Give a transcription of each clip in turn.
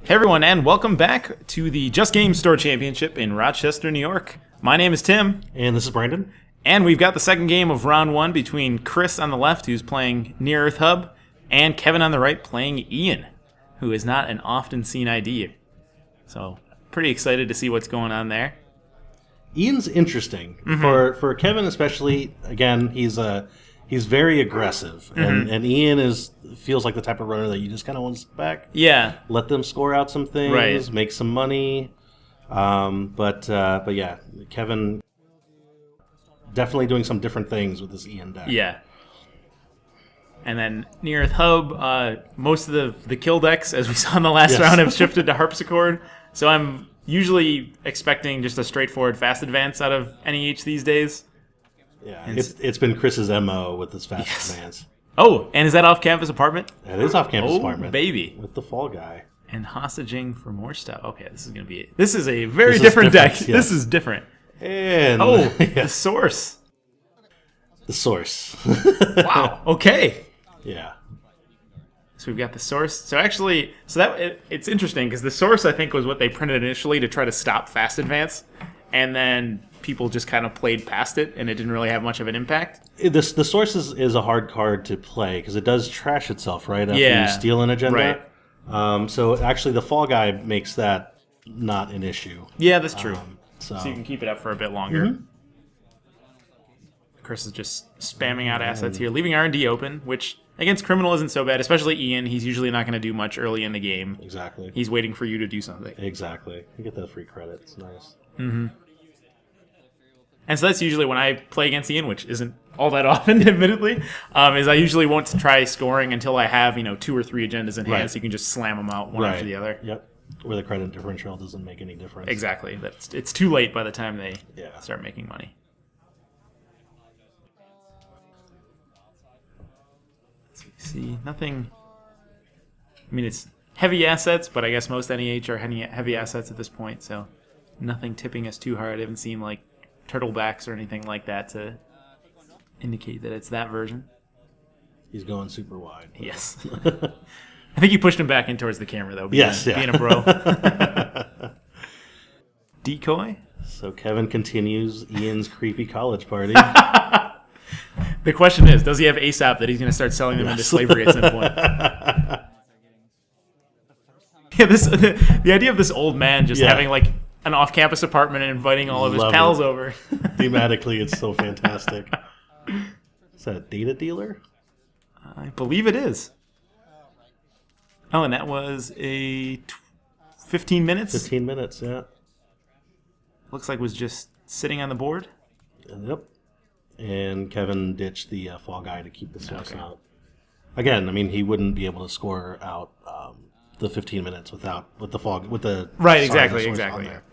Hey everyone, and welcome back to the Just Game Store Championship in Rochester, New York. My name is Tim. And this is Brandon. And we've got the second game of round one between Chris on the left, who's playing Near Earth Hub, and Kevin on the right playing Ian, who is not an often seen ID. So, pretty excited to see what's going on there. Ian's interesting. For Kevin especially, again, he's very aggressive. And Ian feels like the type of runner that you just kind of want to sit back. Yeah. Let them score out some things, Right. make some money. But yeah, Kevin definitely doing some different things with this Ian deck. Yeah. And then Near Earth Hub, most of the kill decks, as we saw in the last round, have shifted to Harpsichord. So I'm usually expecting just a straightforward fast advance out of NEH these days. Yeah, it's been Chris's MO with this fast advance. Oh, and is that off-campus apartment? That is off-campus apartment. Baby. With the fall guy. And hostaging for more stuff. Okay, this is a very different deck. Yes. This is different. And the source. The source. Wow. Okay. Yeah. So we've got the source. So actually, it's interesting because the source I think was what they printed initially to try to stop fast advance, and then people just kind of played past it, and it didn't really have much of an impact. The source is a hard card to play because it does trash itself right after you steal an agenda. Right. So actually, the fall guy makes that not an issue. Yeah, that's true. So you can keep it up for a bit longer. Chris is just spamming out assets here, leaving R&D open, which against Criminal isn't so bad, especially Ian. He's usually not going to do much early in the game. Exactly. He's waiting for you to do something. Exactly. You get that free credit. It's nice. Mm-hmm. And so that's usually when I play against Ian, which isn't all that often, admittedly, is I usually won't try scoring until I have 2 or 3 agendas in hand, so you can just slam them out one after the other. Yep. Where the credit differential doesn't make any difference. Exactly. It's too late by the time they start making money. So you see nothing. I mean, it's heavy assets, but I guess most NEH are heavy assets at this point, so nothing tipping us too hard. I haven't seen like turtlebacks or anything like that to indicate that it's that version. He's going super wide. Yes. I think you pushed him back in towards the camera, though. Being a bro. Decoy? So Kevin continues Ian's creepy college party. The question is, does he have ASAP that he's going to start selling them into slavery at some point? Yeah, the idea of this old man just having like an off-campus apartment and inviting all of his pals over. Thematically, it's so fantastic. Is that a data dealer? I believe it is. Oh, and that was a 15 minutes? 15 minutes, yeah. Looks like it was just sitting on the board. Yep. And Kevin ditched the fall guy to keep the source out. Again, I mean, he wouldn't be able to score out the 15 minutes with the right, exactly.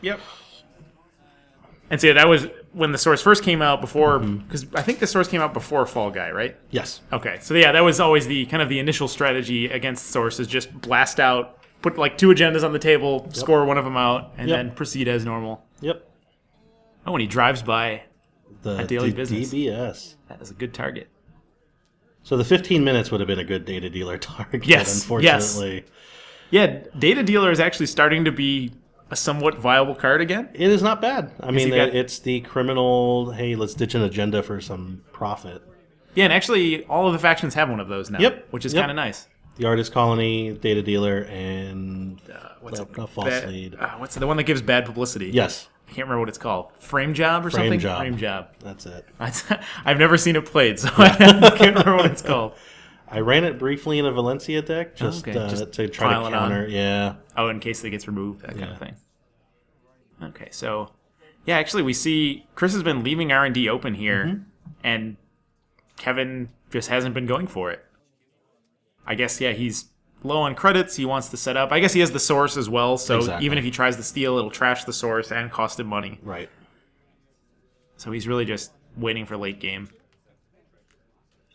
Yep. And so that was when the source first came out before, because I think the source came out before Fall Guy, right? Yes. Okay, so yeah, that was always the kind of the initial strategy against source is just blast out, put like 2 agendas on the table, score one of them out, and then proceed as normal. Yep. Oh, when he drives by a daily business. DBS. That is a good target. So the 15 minutes would have been a good data dealer target, unfortunately. Yes. Yeah, Data Dealer is actually starting to be a somewhat viable card again. It is not bad. I mean, it's the criminal, hey, let's ditch an agenda for some profit. Yeah, and actually all of the factions have one of those now, which is kind of nice. The Artist Colony, Data Dealer, and False Lead. What's the one that gives bad publicity? Yes. I can't remember what it's called. Frame Job or something? Frame Job. That's it. I've never seen it played, so I can't remember what it's called. I ran it briefly in a Valencia deck just to try to counter. Yeah. Oh, in case it gets removed, that kind of thing. Okay, so yeah, actually we see Chris has been leaving R&D open here, and Kevin just hasn't been going for it. I guess he's low on credits. He wants to set up. I guess he has the source as well, so even if he tries to steal, it'll trash the source and cost him money. Right. So he's really just waiting for late game.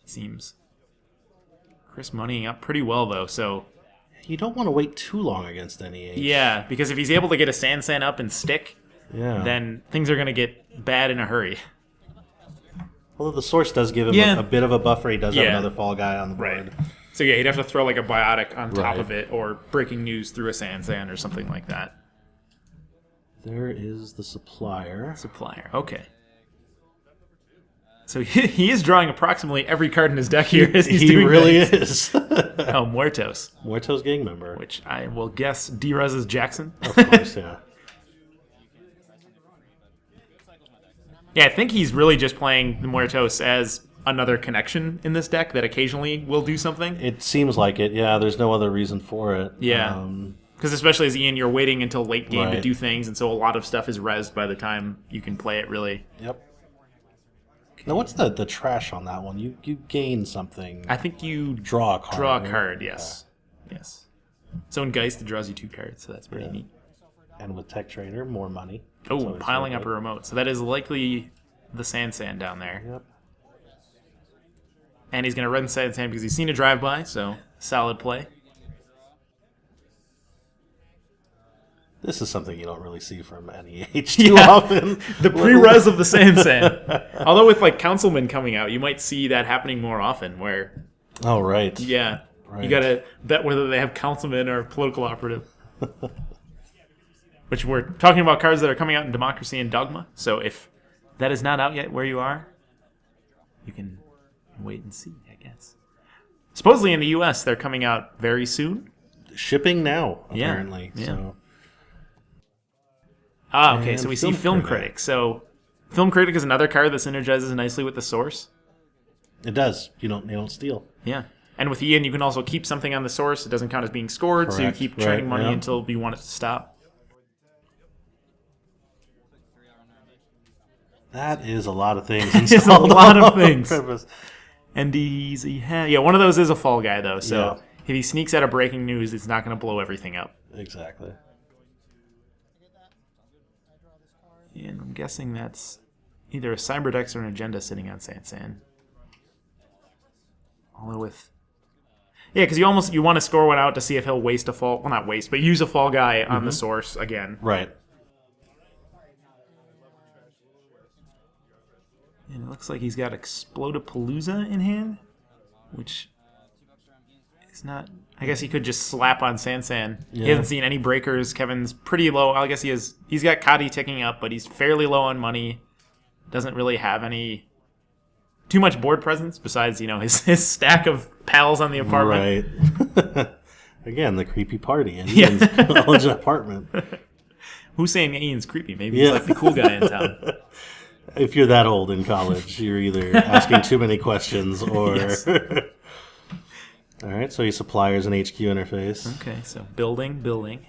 It seems. Chris moneying up pretty well, though, so... You don't want to wait too long against NEH. Yeah, because if he's able to get a Sansan up and stick, then things are going to get bad in a hurry. Although the source does give him a bit of a buffer. He does have another fall guy on the board. So yeah, he'd have to throw like a biotic on top Right. of it, or breaking news through a Sansan or something like that. There is the supplier. Supplier, okay. So he is drawing approximately every card in his deck here as he's He doing really things. is. Oh, Muertos, Muertos gang member. which I will guess D-Rez's Jackson. Of course, yeah. Yeah, I think he's really just playing the Muertos as another connection in this deck that occasionally will do something. It seems like it. Yeah, there's no other reason for it. Yeah. Because especially as Ian, you're waiting until late game to Right. do things, and so a lot of stuff is rezzed by the time you can play it, really. Yep. Now, what's the trash on that one? You gain something. I think you Draw a card. draw a right? card, yes. Yes. So in Geist, it draws you 2 cards, so that's pretty Yeah. neat. And with Tech Trader, more money. Oh, That's always piling very up a good. remote. So that is likely the Sansan down there. Yep. And he's going to run Sansan because he's seen a drive-by, so solid play. This is something you don't really see from NEH too Yeah. often. The pre-res of the Sansan. Although with like Councilman coming out, you might see that happening more often where, Oh, right. yeah, Right. you got to bet whether they have Councilman or Political Operative. Which we're talking about cards that are coming out in Democracy and Dogma. So if that is not out yet where you are, you can wait and see, I guess. Supposedly in the U.S., they're coming out very soon. Shipping now, Yeah. apparently. Yeah. So. Ah, okay, And so we see Film Film Critic. Critic. So Film Critic is another card that synergizes nicely with the Source. It does. You don't steal. Yeah. And with Ian, you can also keep something on the Source. It doesn't count as being scored, so you Correct. keep Right, trading money yeah. until you want it to stop. That is a lot of things. It's a installed lot of on things. purpose. Yeah, one of those is a fall guy, though. So Yeah. if he sneaks out of breaking news, it's not going to blow everything up. Exactly. And I'm guessing that's either a Cyberdex or an Agenda sitting on Sansan. Although with... Yeah, because you want to score one out to see if he'll waste a fall... Well, not waste, but use a fall guy on the Source again. Right. And it looks like he's got Explodapalooza in hand, which is not... I guess he could just slap on Sansan. He Yeah. hasn't seen any breakers. Kevin's pretty low. I guess he's got Kadi ticking up, but he's fairly low on money. Doesn't really have any... too much board presence besides, his stack of pals on the apartment. Right. Again, the creepy party in Yeah. Ian's college apartment. Who's saying Ian's creepy? Maybe Yeah. he's like the cool guy in town. If you're that old in college, you're either asking too many questions or... Yes. All right, so your supplier's an HQ interface. Okay, so building.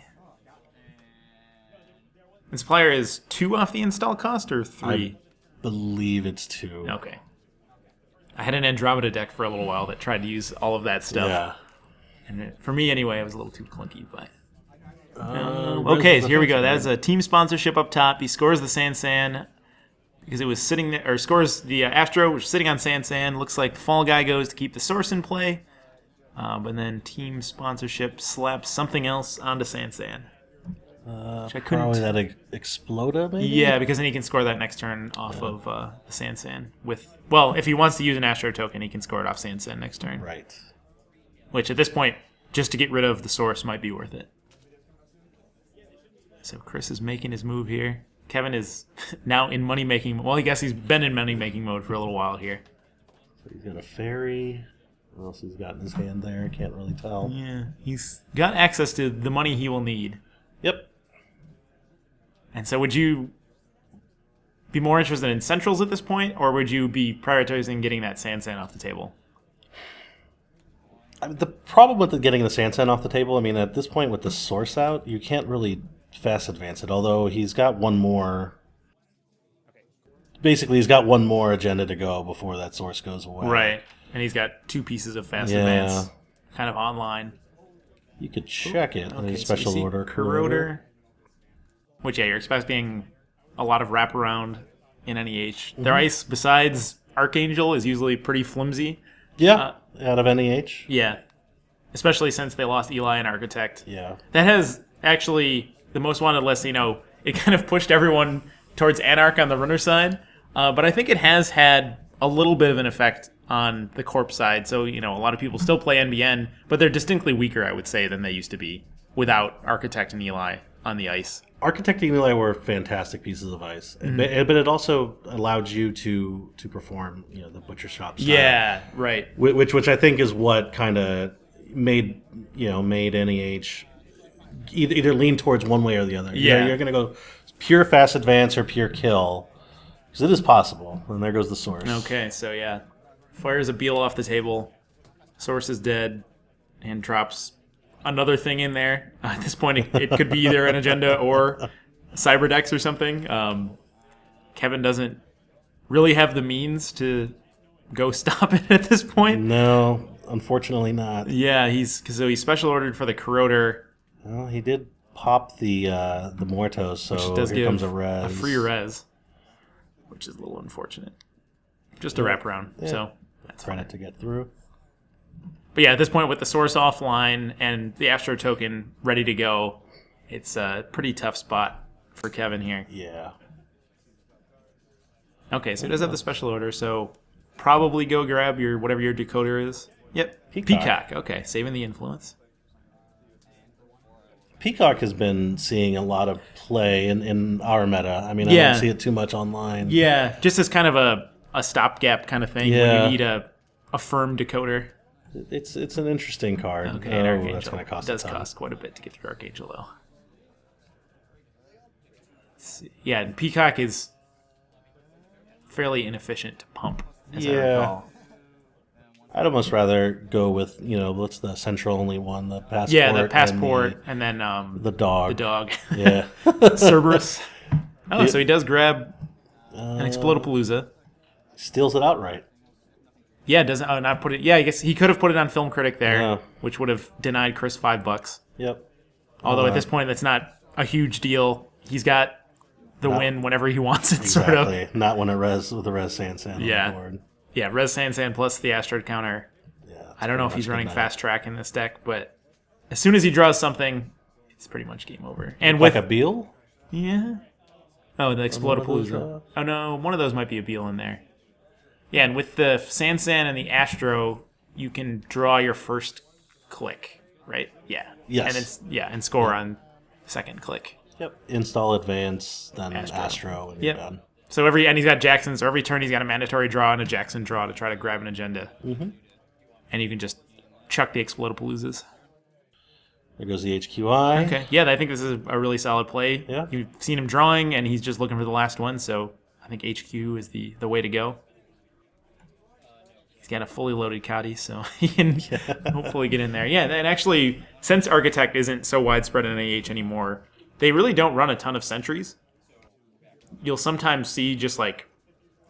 And supplier is 2 off the install cost or 3? Believe it's 2. Okay. I had an Andromeda deck for a little while that tried to use all of that stuff. Yeah. And for me, anyway, it was a little too clunky. But Where's okay, the so here we go. defense That's a team sponsorship up top. He scores the Sansan because it was sitting there, or scores the Astro, which is sitting on Sansan. Looks like the fall guy goes to keep the Source in play. But then team sponsorship slaps something else onto Sansan. Which I couldn't... Probably that Exploda, maybe? Yeah, because then he can score that next turn off of the Sansan. Well, if he wants to use an Astro token, he can score it off Sansan next turn. Right. Which, at this point, just to get rid of the Source might be worth it. So Chris is making his move here. Kevin is now in money-making... Well, I guess he's been in money-making mode for a little while here. So he's got a fairy. What else he's got in his hand there? Can't really tell. Yeah, he's got access to the money he will need. Yep. And so would you be more interested in Centrals at this point, or would you be prioritizing getting that Sansan off the table? The problem with getting the Sansan off the table, I mean, at this point with the Source out, you can't really fast advance it, although he's got one more... Basically, he's got one more agenda to go before that Source goes away. Right. And he's got 2 pieces of fast Yeah. advance kind of online. You could check it. Okay, A special so you see order. Corroder. Which, yeah, you're expecting a lot of wraparound in NEH. Their ice, besides Archangel, is usually pretty flimsy. Yeah, out of NEH. Yeah. Especially since they lost Eli and Architect. Yeah. That has actually the most wanted list, it kind of pushed everyone towards Anarch on the runner side. But I think it has had a little bit of an effect on the corp side. So, a lot of people still play NBN, but they're distinctly weaker, I would say, than they used to be without Architect and Eli on the ice. Architect and Eli were fantastic pieces of ice, but it also allowed you to perform, the butcher shop style. Yeah, right. Which I think is what kind of made NEH either lean towards one way or the other. Yeah, you're going to go pure fast advance or pure kill, because it is possible. And there goes the source. Okay, so yeah, fires a Beal off the table. Source is dead, and drops another thing in there. At this point, it could be either an agenda or Cyberdex or something. Kevin doesn't really have the means to go stop it at this point. No, unfortunately not. Yeah, he's special ordered for the Corroder. Well, he did pop the Mortos, so does here give comes a res. A free res, which is a little unfortunate. Just a wraparound, so that's credit fine to get through. But yeah, at this point, with the source offline and the Astro token ready to go, it's a pretty tough spot for Kevin here. Yeah. Okay, so he does have the special order, so probably go grab whatever your decoder is. Yep, Peacock. Okay, saving the influence. Peacock has been seeing a lot of play in our meta. I mean, I don't see it too much online. Yeah, just as kind of a stopgap kind of thing when you need a firm decoder. It's an interesting card. Okay, and Archangel. That's going to cost it does cost quite a bit to get through Archangel, though. Let's see. Yeah, and Peacock is fairly inefficient to pump, as I recall. I'd almost rather go with, what's the central only one? The Passport. Yeah, the Passport, and then the dog. The dog. Yeah. Cerberus. Oh, so he does grab an Explodapalooza. Steals it outright. Yeah, doesn't not put it. Yeah, I guess he could have put it on Film Critic there, which would have denied Chris $5. Yep. Although at this point, that's not a huge deal. He's got the win whenever he wants it, exactly. sort of. Not when it res with the res Sansan on the board. Yeah, res Sansan plus the Asteroid counter. Yeah, I don't know if he's running fast track in this deck, but as soon as he draws something, it's pretty much game over. And like a Beal? Yeah. Oh, the Explodapalooza. Oh no, one of those might be a Beal in there. Yeah, and with the Sansan and the Astro, you can draw your first click, right? Yeah. Yes. And and score on second click. Yep. Install advance, then Astro, and you're done. So and he's got Jackson, so every turn he's got a mandatory draw and a Jackson draw to try to grab an agenda. Mm-hmm. And you can just chuck the Explodapaloozas. There goes the HQI. Okay. Yeah, I think this is a really solid play. Yeah. You've seen him drawing, and he's just looking for the last one, so I think HQ is the way to go. He's got a fully loaded Kadi, so he can hopefully get in there. Yeah, and actually, since Architect isn't so widespread in AH anymore, they really don't run a ton of sentries. You'll sometimes see just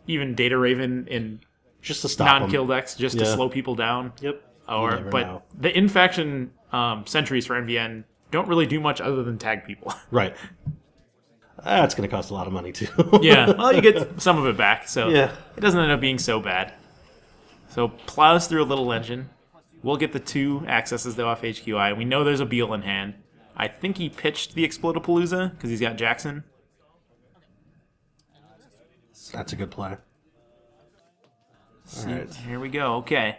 even Data Raven in just to stop non-kill decks, just to slow people down. Yep. But the in-faction sentries for NVN don't really do much other than tag people. Right. That's going to cost a lot of money too. Yeah. Well, you get some of it back, so it doesn't end up being so bad. So plows through a little engine. We'll get the 2 accesses though off HQI. We know there's a Beal in hand. I think he pitched the Explodapalooza because he's got Jackson. That's a good play. All right. Here we go. Okay.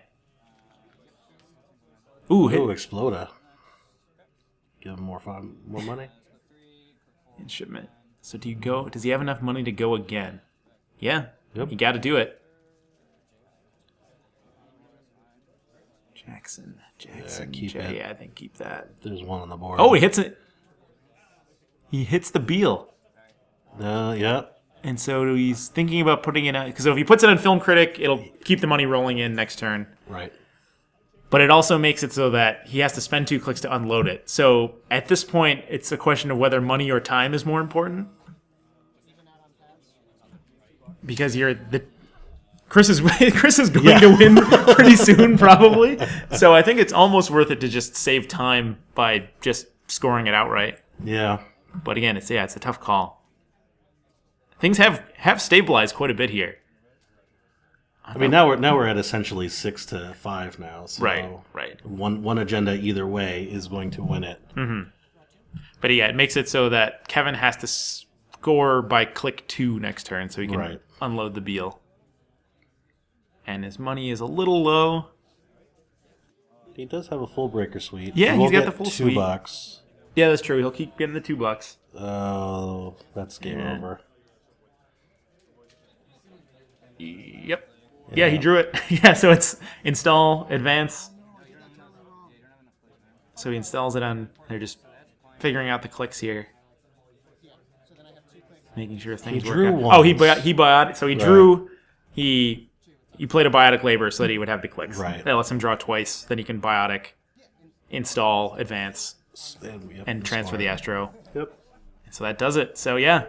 Ooh, Exploda. Give him more money. In shipment. So do you go? Does he have enough money to go again? Yeah. Yep. You got to do it. Jackson. Keep it. Yeah, I think keep that. There's one on the board. Oh, he hits it. He hits the Beal. Yeah. And so he's thinking about putting it out. Because if he puts it on Film Critic, it'll keep the money rolling in next turn. Right. But it also makes it so that he has to spend 2 clicks to unload it. So at this point, it's a question of whether money or time is more important. Because Chris is going to win pretty soon, probably. So I think it's almost worth it to just save time by just scoring it outright. Yeah. But again, it's a tough call. Things have stabilized quite a bit here. I mean, now we're at essentially 6-5 now. So right. One agenda either way is going to win it. Mm-hmm. But yeah, it makes it so that Kevin has to score by click 2 next turn, so he can unload the Beal. And his money is a little low. He does have a full breaker suite. Yeah, He he's will got get the full suite. $2. Yeah, that's true. He'll keep getting the $2. Oh, that's game over. Yep. Yeah, he drew it. Yeah, so it's install, advance. So he installs it on... They're just figuring out the clicks here. Making sure things work out. Once. Oh, he biotic. So he drew... He played a biotic labor so that he would have the clicks. Right. That lets him draw twice. Then he can biotic, install, advance, and transfer the Astro. Yep. So that does it. So yeah,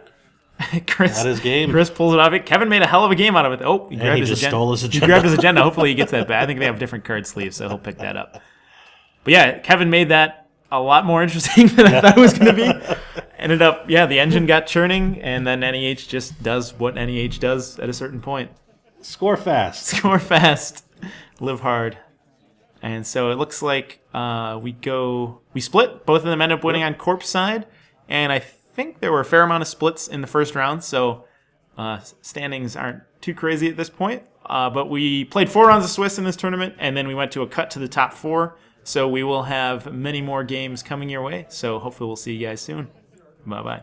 Chris. That is game. Chris pulls it off. Kevin made a hell of a game out of it. Oh, he grabbed he his just agenda. stole his agenda. He grabbed his agenda. Hopefully he gets that back. I think they have different card sleeves, so he'll pick that up. But yeah, Kevin made that a lot more interesting than I thought it was going to be. Ended up, the engine got churning, and then NEH just does what NEH does at a certain point. Score fast. Score fast. Live hard. And so it looks like we split. Both of them end up winning on Corp's side. And I think there were a fair amount of splits in the first round, so standings aren't too crazy at this point. But we played 4 rounds of Swiss in this tournament, and then we went to a cut to the top 4. So we will have many more games coming your way. So hopefully we'll see you guys soon. Bye-bye.